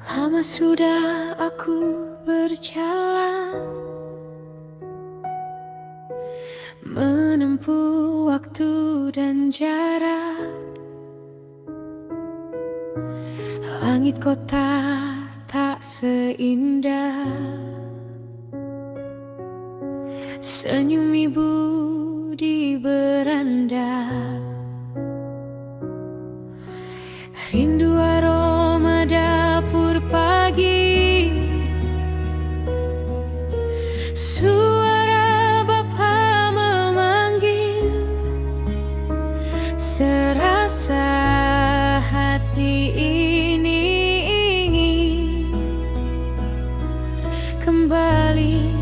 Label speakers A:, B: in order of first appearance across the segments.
A: Lama sudah aku berjalan, menempuh waktu dan jarak. Langit kota tak seindah senyum ibu di beranda. Rindu aroma dapur pagi, suara bapa memanggil, serasa hati ini ingin kembali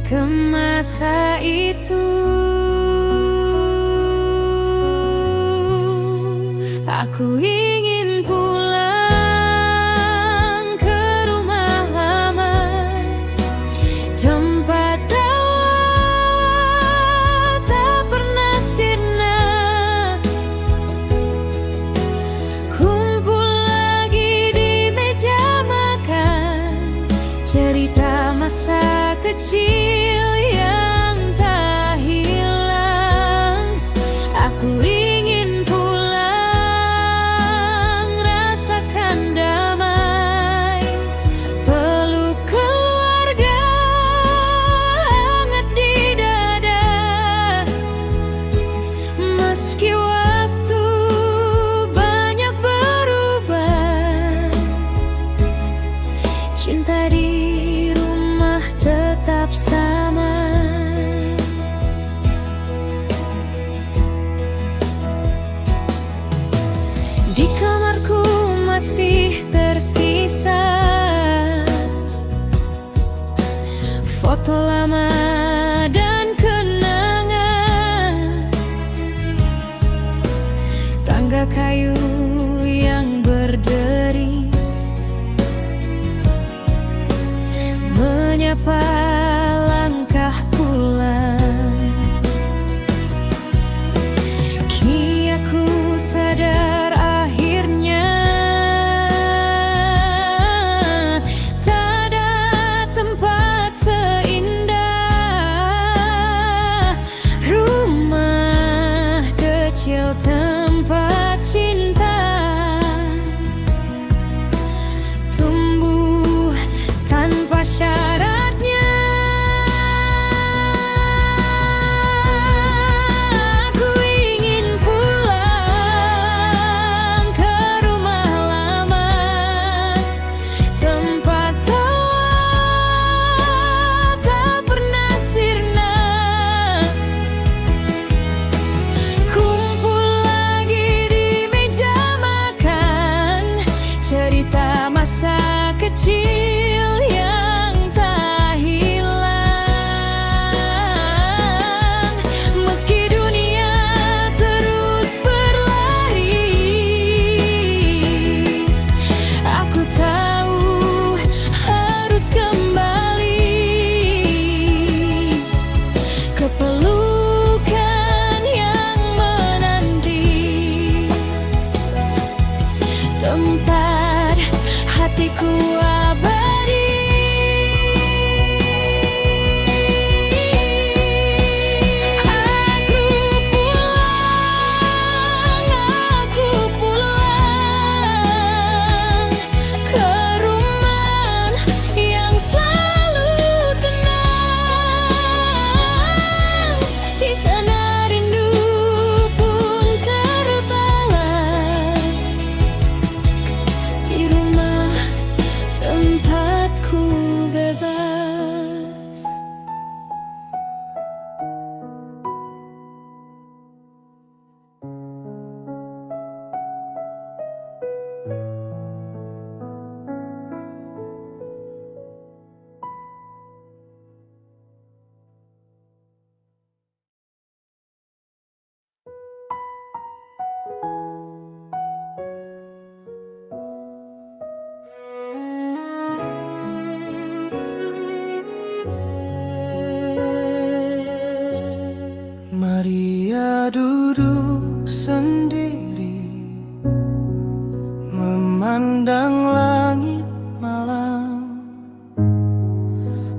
A: ke masa itu. Aku ingin pulang ke rumah lama, tempat tawa tak pernah sirna. Kumpul lagi di meja makan, cerita masa kecil yang tak hilang. Aku ingin pulang, rasakan damai, peluk keluarga hangat di dada. Meski waktu banyak berubah, cinta di rumah tetap sama. Di kamarku masih tersisa foto lama dan kenangan, tangga kayu yang berderi menyapa langkah pulang. Kini aku sadar akhirnya tak ada tempat seindah rumah kecil tempat cinta tumbuh tanpa syaratnya.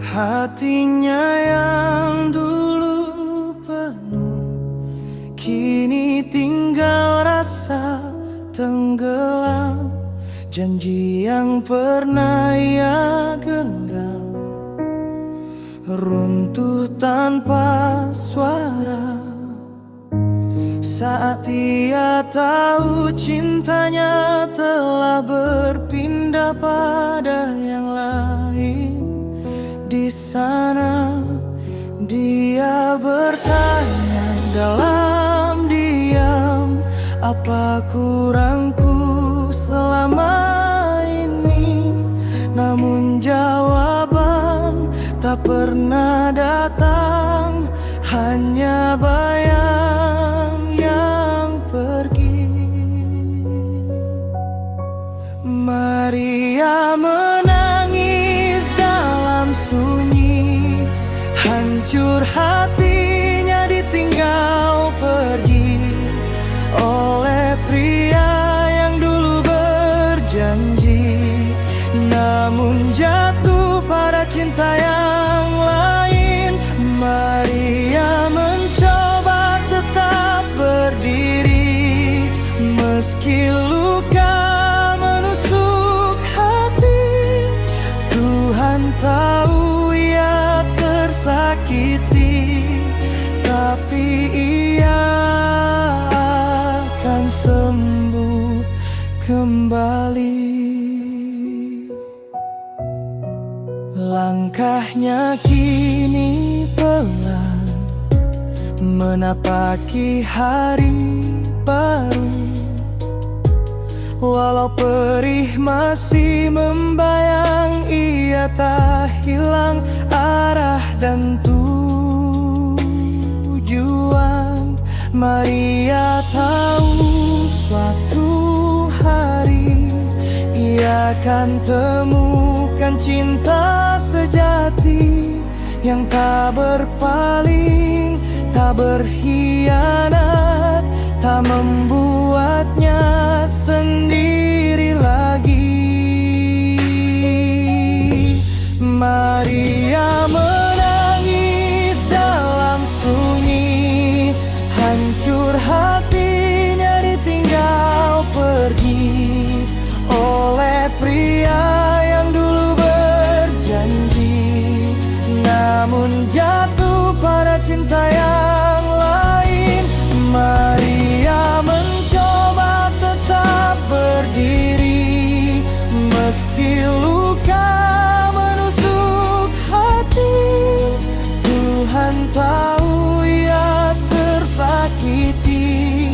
B: Hatinya yang dulu penuh, kini tinggal rasa tenggelam. Janji yang pernah ia genggam runtuh tanpa suara. Saat ia tahu cintanya telah berpindah pada yang lain, di sana dia bertanya dalam diam, apa kurangku selama ini? Namun jawaban tak pernah datang, hanya bayang yang pergi. Maria menangis dalam sunyi, hancur hatinya ditinggal pergi oleh pria yang dulu berjanji. Namun jatuh pada cinta yang lain, Maria mencoba tetap berdiri meski luka menusuk hati. Tuhan tahu ia tersakiti, tapi ia akan sembuh kembali. Langkahnya kini pelan menapaki hari baru, walau perih masih membayang, ia tak hilang arah dan tujuan. Maria tahu suatu hari ia akan temukan cinta sejati yang tak berpaling, tak berkhianat, tak membuatnya sendiri lagi. Maria menangis dalam sunyi, hancur hatinya ditinggal pergi oleh pria yang dulu berjanji. Namun jatuh pada cinta yang lain, Maria mencoba tetap berdiri meski luka menusuk hati. Tuhan tahu ia tersakiti,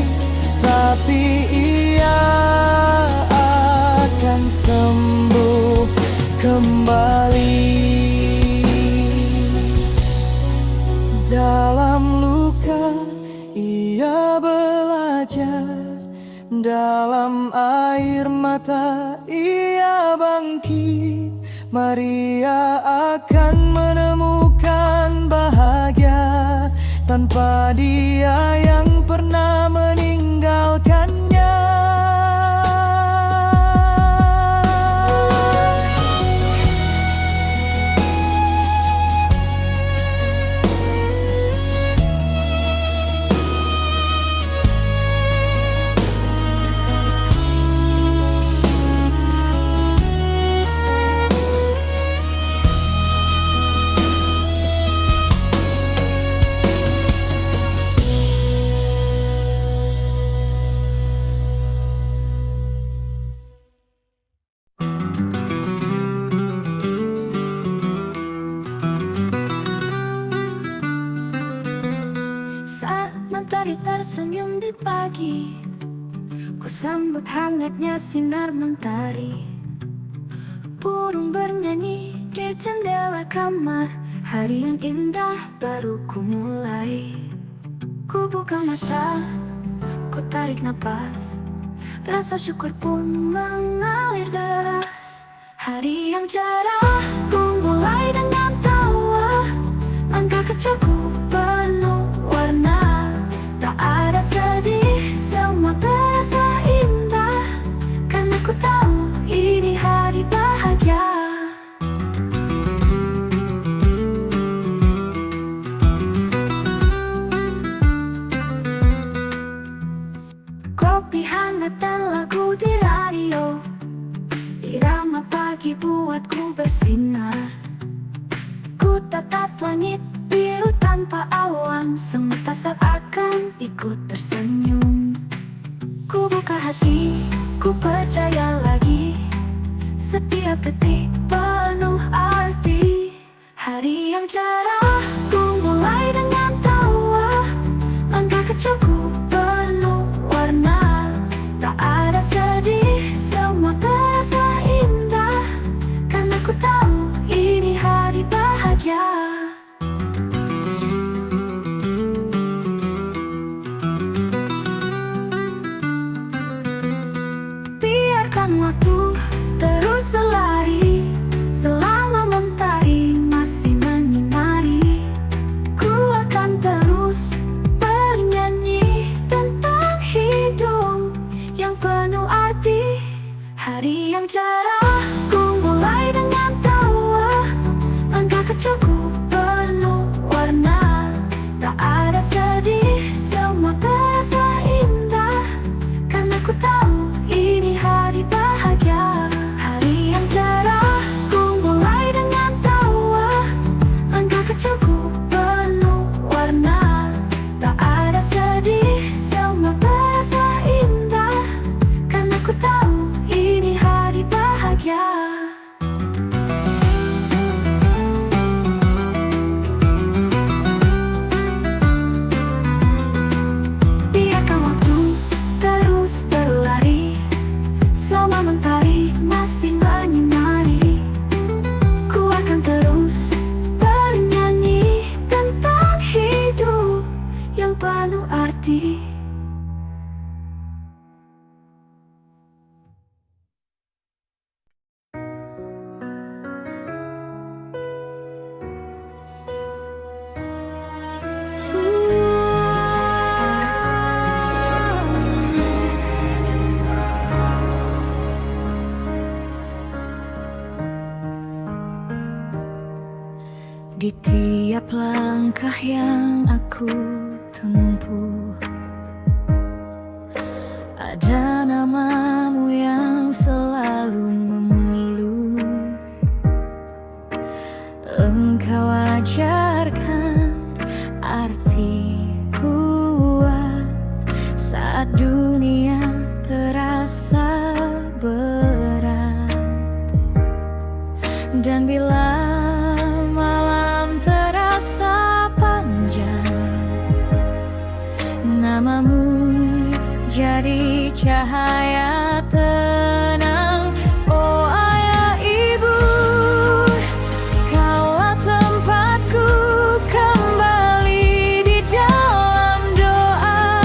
B: tapi ia akan sembuh kembali. Dalam luka ia belajar, dalam air mata ia bangkit. Maria akan menemukan bahagia tanpa dia yang pernah meninggalkannya.
A: Matahari tersenyum di pagi, ku sambut hangatnya sinar mentari. Burung bernyanyi di jendela kamar, hari yang indah baru ku mulai. Ku buka mata, ku tarik napas, rasa syukur pun mengalir deras. Hari yang cerah, ku mulai dengan tawa, langkah kecilku penuh warna. Tak ada sedih, semua terasa indah, karena ku tahu ini hari bahagia. Hari yang cerah, ku mulai dengan tawa. Langkah kecilku penuh warna. Tak ada sedih, semua terasa indah. Karena ku tahu ini hari bahagia. Biarkan waktu terus berlari. Selama mentari masih menyinari, ku akan terus bernyanyi tentang hidup yang penuh arti. Hari yang cerah, ku mulai dengan tawa. Langkah kecilku penuh warna. Tak ada sedih, semua terasa indah. Karena ku tahu ini hari bahagia. Hari yang cerah, ku mulai dengan tawa. Langkah kecilku penuh warna. Tak ada sedih, semua terasa indah. Karena ku tahu ini hari bahagia. Biarkan waktu terus berlari. Selama mentari masih menyinari, ku akan terus bernyanyi tentang hidup yang penuh arti. Di tiap langkah yang aku tempuh, ada namamu yang selalu memeluk. Engkau ajarkan arti kuat saat dunia terasa berat. Dan bila malam terasa panjang, namamu jadi cahaya tenang. Oh ayah ibu, kaulah tempatku kembali di dalam doa.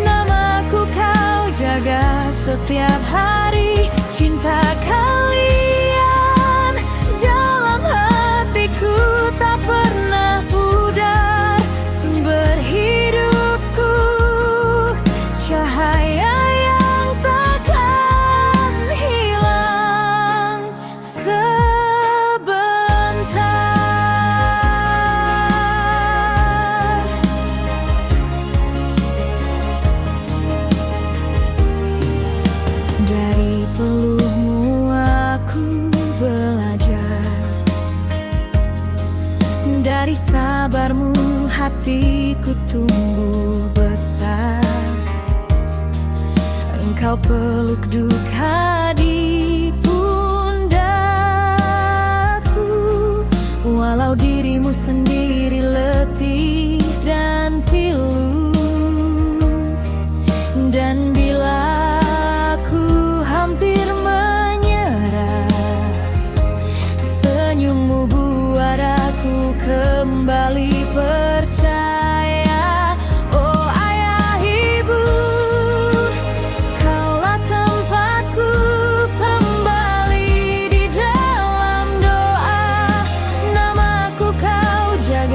A: Namaku kau jaga setiap hari. Cinta kalian dalam hatiku tak pernah pudar. Sumber hidupku, cahaya yang takkan hilang sebentar. Dari peluhmu aku belajar, dari sabarmu hatiku tumbuh besar. Engkau peluk duka di pundakku, walau dirimu sendiri letih dan pilu. Dan bila aku hampir menyerah, senyummu buat aku kembali percaya. Oh ayah ibu, kaulah tempatku kembali di dalam doa. Namaku kau jaga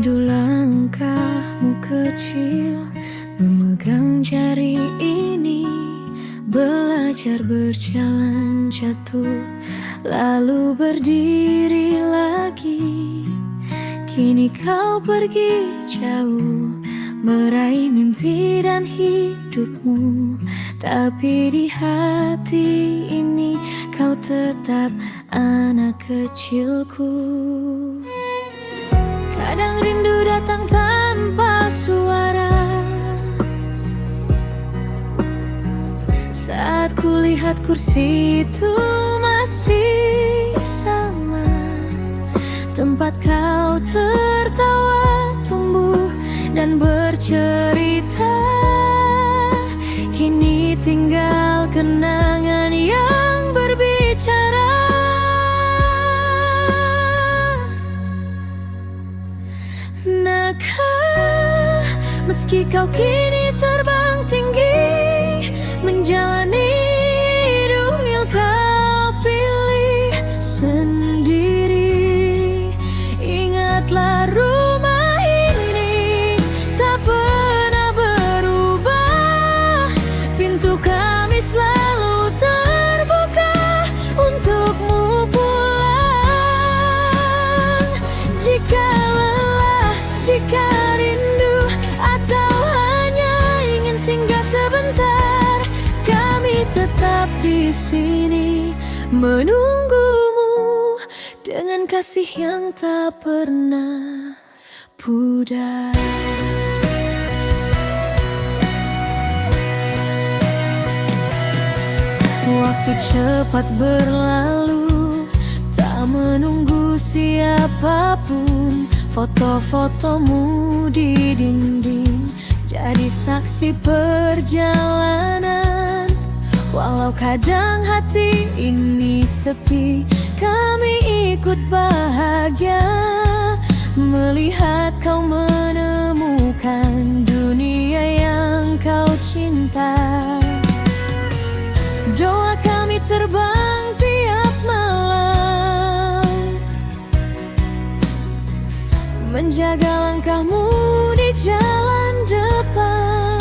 A: Rindu langkahmu kecil memegang jari ini, belajar berjalan jatuh lalu berdiri lagi. Kini kau pergi jauh meraih mimpi dan hidupmu, tapi di hati ini kau tetap anak kecilku. Kadang rindu datang tanpa suara, saat kulihat kursi itu masih sama, tempat kau tertawa, tumbuh dan bercerita. Kini tinggal kenangan yang berbicara. Nakkah, meski kau kini terbang tinggi, menjalani hidup yang kau pilih sendiri, ingatlah rumah ini tak pernah berubah. Pintu kami selalu terbuka untukmu pulang. Jika jika rindu atau hanya ingin singgah sebentar, kami tetap di sini menunggumu dengan kasih yang tak pernah pudar. Waktu cepat berlalu, tak menunggu siapapun. Foto-fotomu di dinding jadi saksi perjalanan. Walau kadang hati ini sepi, kami ikut bahagia melihat kau menemukan dunia yang kau cinta. Doa kami terbang tiap malam, menjaga langkahmu di jalan depan.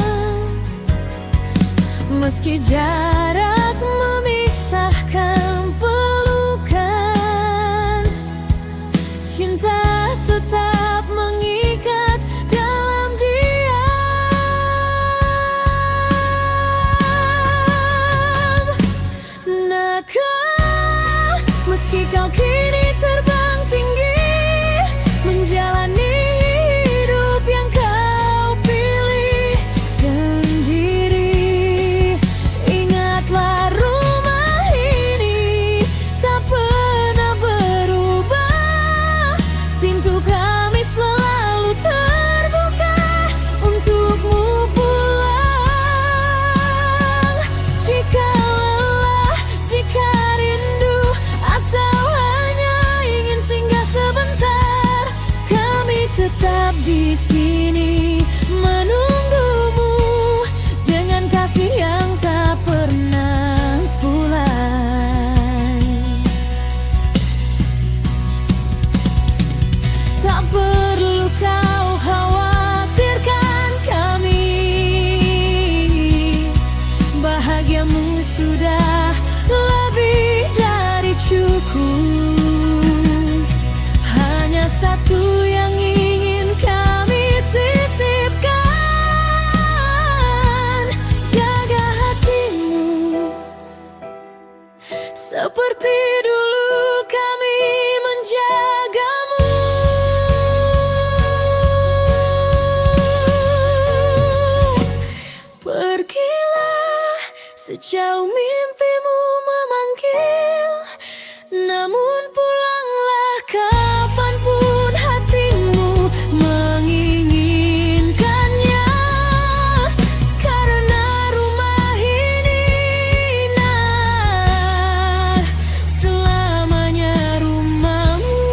A: Meski jarak memisahkan pelukan, cinta tetap mengikat dalam diam. Nakkah, meski kau kini terbang tinggi, menjalani hidup yang kau pilih sendiri, ingatlah rumah ini tak pernah berubah. Pintu kami selalu terbuka untukmu pulang. Jika lelah, jika rindu atau hanya ingin singgah sebentar, tetap di sini menunggumu dengan kasih yang tak pernah pulai. Tak perlu kau khawatirkan kami, bahagiamu sudah lebih dari cukup. Hanya satu yang ingin kami titipkan, jaga hatimu seperti dulu kami menjagamu. Pergilah sejauh mimpimu memanggil, namun pulanglah kapanpun hatimu menginginkannya. Karena rumah ini Nak, selamanya rumahmu,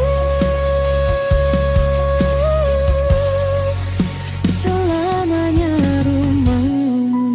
A: selamanya rumahmu.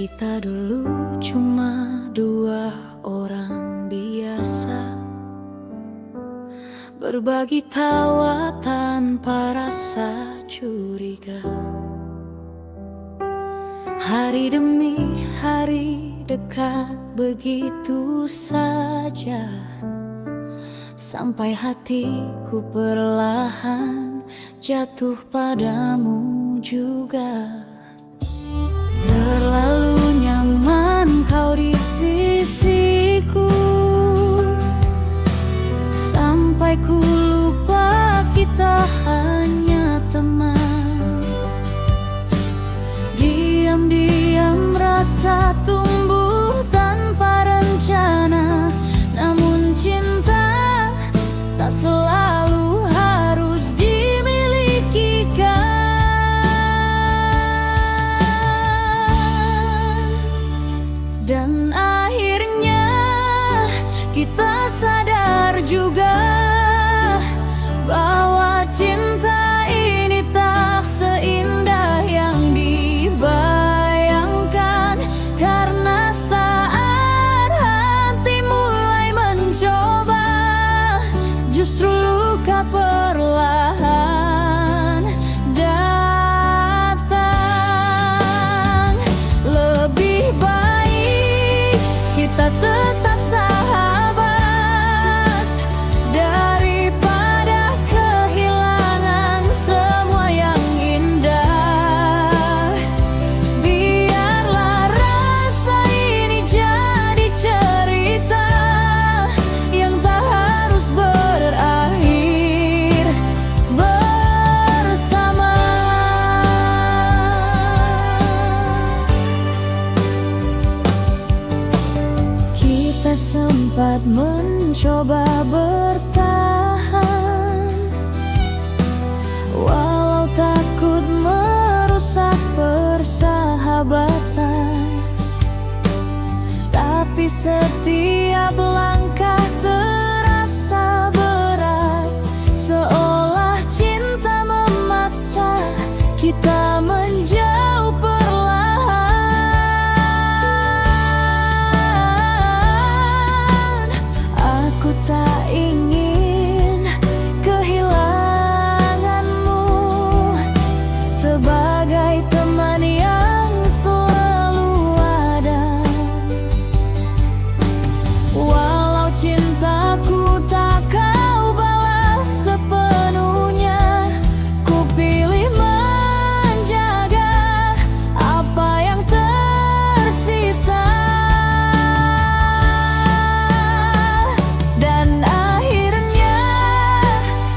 A: Kita dulu cuma dua orang biasa, berbagi tawa tanpa rasa curiga. Hari demi hari dekat begitu saja, sampai hatiku perlahan jatuh padamu juga. Terlalu nyaman kau di sisiku, sampai ku lupa kita hanya teman. Diam-diam rasa tumbuh tanpa rencana, namun cinta tak selalu harus dimiliki kan. Dan akhirnya kita sadar juga bahwa cinta ini tak seindah yang dibayangkan. Karena saat hati mulai mencoba, justru luka perlahan datang. Lebih baik kita tetap sahabat daripada kehilangan semua yang indah. Biarlah rasa ini jadi cerita yang tak harus berakhir bersama. Kita sempat mencoba bertahan, walau takut merusak persahabatan. Tapi setiap langkah terasa berat, seolah cinta memaksa kita menjauh perlahan. Aku tak ingin kehilanganmu sebagai teman yang selalu ada. Walau cintaku tak kau balas sepenuhnya, ku pilih menjaga apa yang tersisa. Dan akhirnya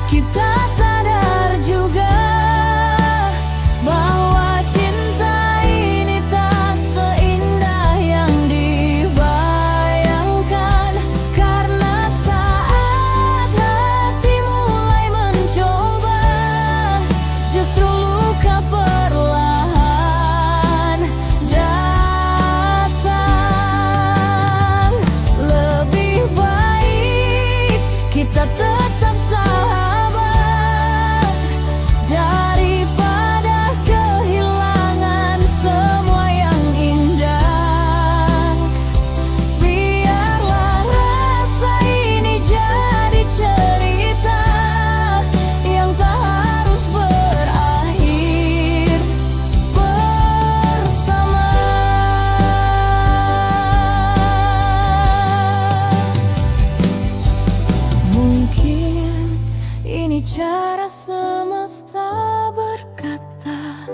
A: kita sadar juga bahwa cinta ini tak seindah yang dibayangkan. Karena saat hati mulai mencoba, justru luka perlahan datang. Lebih baik kita tetap sahabat daripada kehilangan semua yang indah. Biarlah rasa ini jadi cerita yang tak harus berakhir bersama. Mungkin ini cara semesta berkata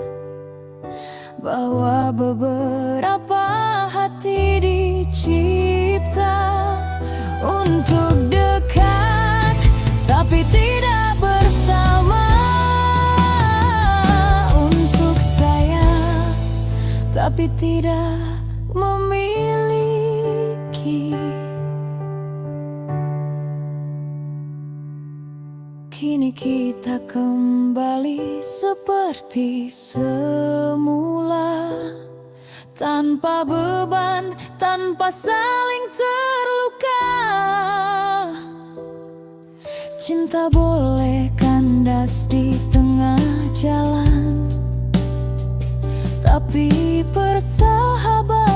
A: bahwa beberapa hati dicipta untuk dekat tapi tidak bersama, untuk sayang tapi tidak memiliki. Kini kita kembali seperti semula, tanpa beban, tanpa saling terluka. Cinta boleh kandas di tengah jalan, tapi persahabatan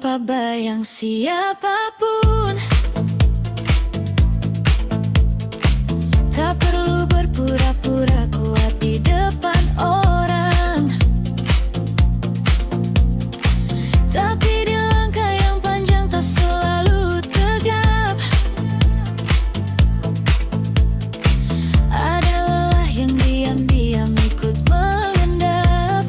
A: tanpa bayang siapapun. Tak perlu berpura-pura kuat di depan orang, tapi di langkah yang panjang tak selalu tegap. Ada lelah yang diam-diam ikut mengendap.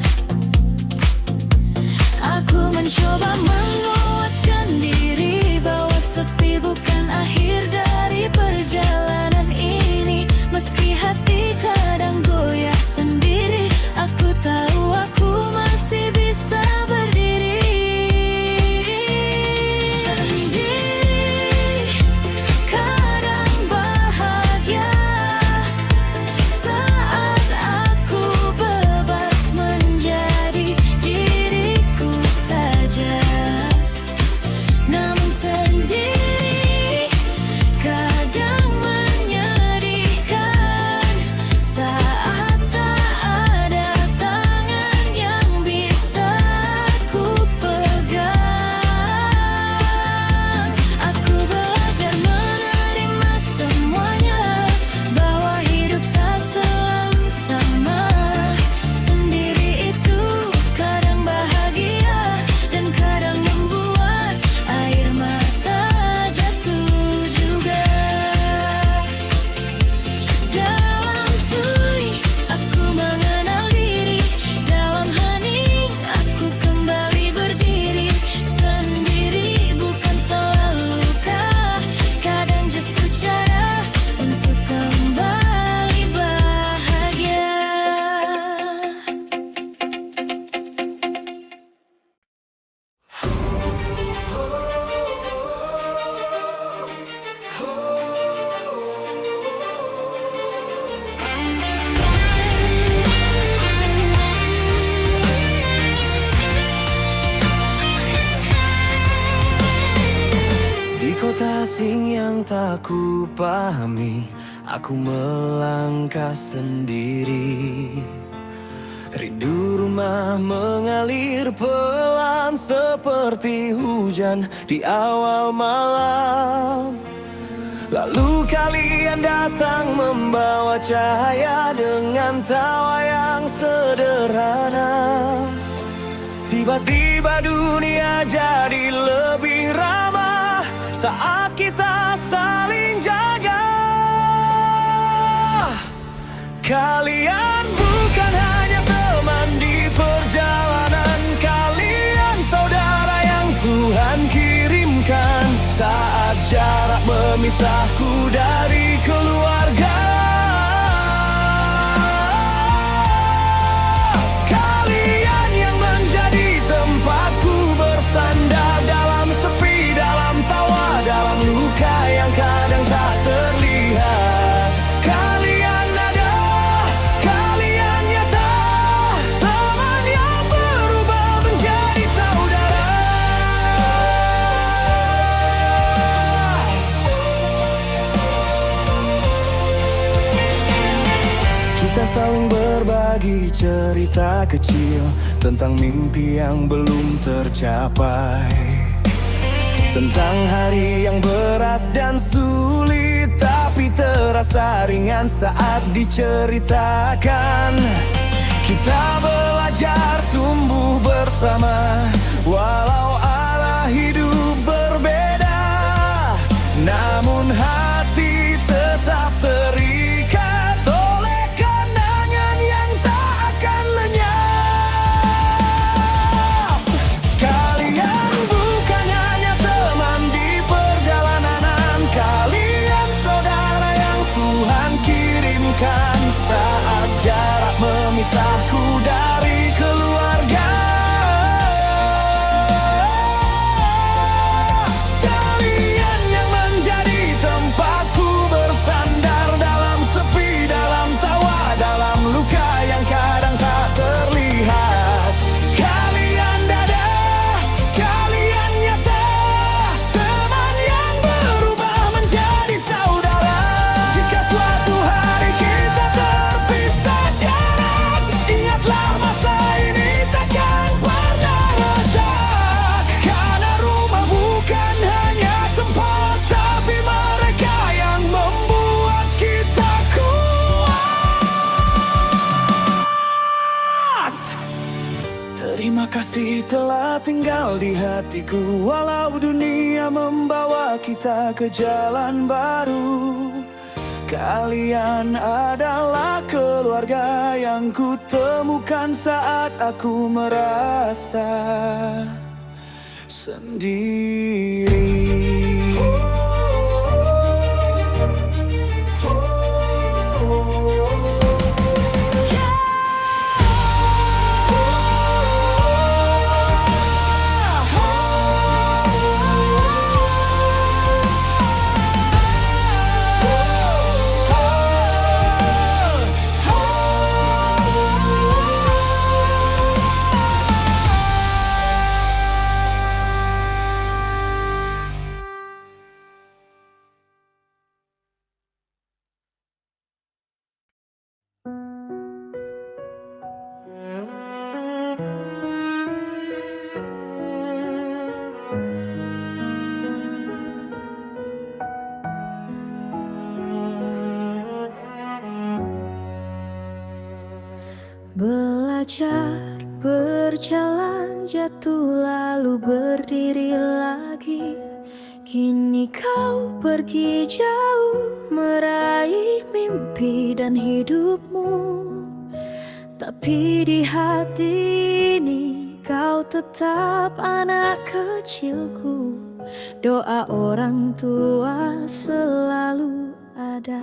A: Aku mencoba menguatkan diri bahwa sepi bukan akhir dari perjalanan ini. Meski hati kadang goyah sendiri, aku tahu aku masih bisa berdiri sendiri. Kadang bahagia saat aku bebas menjadi diriku saja, namun sendiri kadang menyedihkan saat tak ada tangan yang bisa ku pegang. Aku belajar menerima semuanya, bahwa hidup tak selalu sama. Sendiri itu kadang bahagia dan kadang membuat air mata jatuh juga. Dalam sunyi aku mengenal diri, dalam hening aku kembali berdiri. Sendiri bukan selalu luka, kadang justru cara untuk kembali bahagia.
B: Di kota asing yang tak ku pahami, aku melangkah sendiri. Rindu rumah mengalir pelan seperti hujan di awal malam. Lalu kalian datang membawa cahaya dengan tawa yang sederhana. Tiba-tiba dunia jadi lebih ramah saat kita saling jaga. Kalian bukan hanya teman di perjalanan, kalian saudara yang Tuhan kirimkan saat jarak memisahku dari keluarga. Kalian yang menjadi tempatku bersandar dalam sepi, dalam tawa, dalam luka yang kadang tak terlihat. Kalian ada, kalian nyata, teman yang berubah menjadi saudara. Kita saling berbagi cerita kecil tentang mimpi yang belum tercapai, tentang hari yang berat dan sulit tapi terasa ringan saat diceritakan. Kita belajar tumbuh bersama, walau arah hidup berbeda, namun hati tetap terikat oleh kenangan yang tak akan lenyap. Kalian bukan hanya teman di perjalanan, kalian saudara yang Tuhan kirimkan saat jarak memisahku dari keluarga. kasih telah tinggal di hatiku, walau dunia membawa kita ke jalan baru. Kalian adalah keluarga yang kutemukan saat aku merasa sendiri.
A: Belajar berjalan, jatuh lalu berdiri lagi. Kini kau pergi jauh meraih mimpi dan hidupmu. Tapi di hati ini kau tetap anak kecilku. Doa orang tua selalu ada.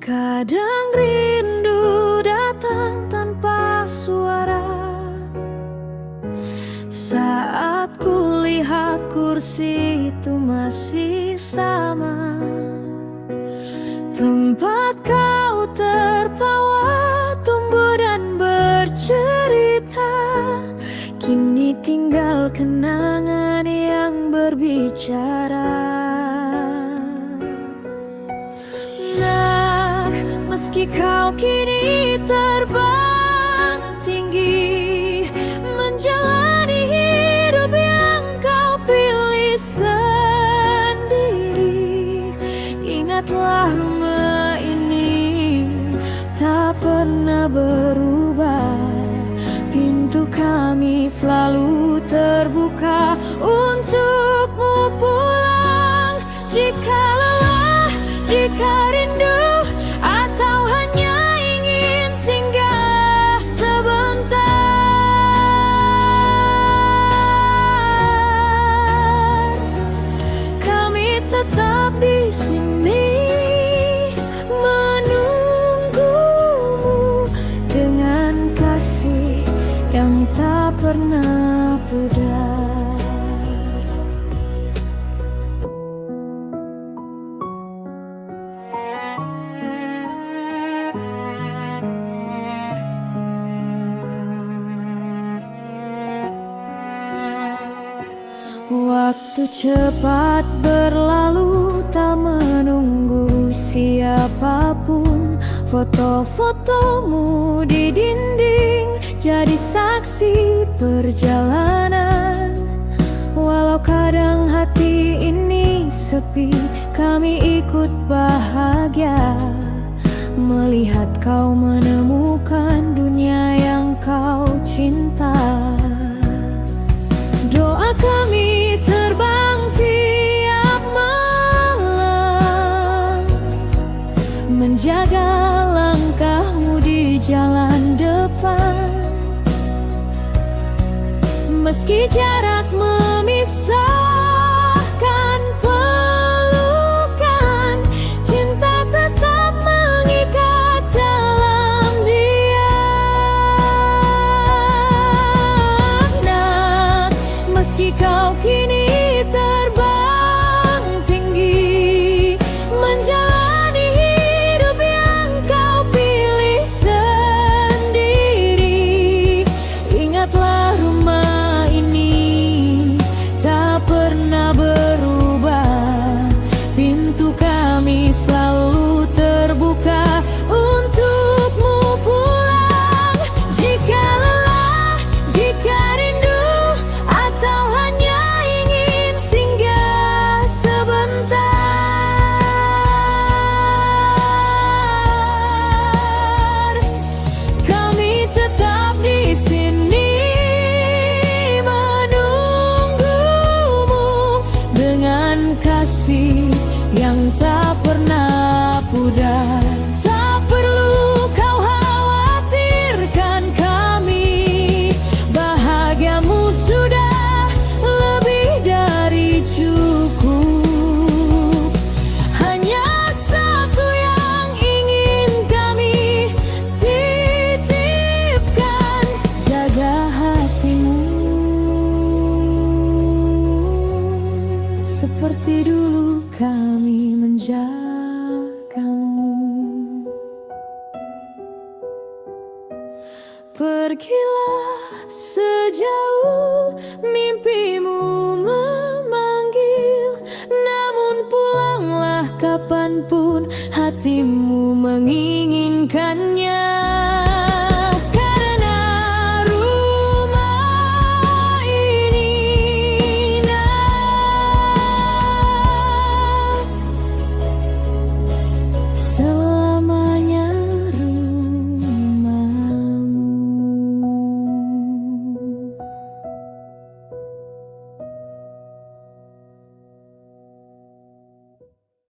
A: Kadang rindu datang tanpa suara, saat kulihat kursi itu masih sama, tempat kau tertawa, tumbuh dan bercerita. Kini tinggal kenangan yang berbicara. Meski kau kini terbang tinggi, menjalani hidup yang kau pilih sendiri, ingatlah rumah ini tak pernah berubah. Pintu kami selalu terbuka untukmu pulang. Jika lelah, jika rindu, atau hanya ingin singgah sebentar, kami tetap di sini menunggumu dengan kasih yang tak pernah pudar. Waktu cepat berlalu tak menunggu siapapun. Foto-fotomu di dinding jadi saksi perjalanan. Walau kadang hati ini sepi, kami ikut bahagia melihat kau menemukan dunia yang kau cinta. Doa kami terbang tiap malam, menjaga langkahmu di jalan depan. Meski jarak memisahkan pelukan, cinta tetap mengikat dalam diam. Nak, meski kau kini terbang tinggi, menjalani hidup yang kau pilih sendiri, ingatlah rumah ini tak Pergilah sejauh mimpimu memanggil, namun pulanglah kapanpun hatimu mengingat.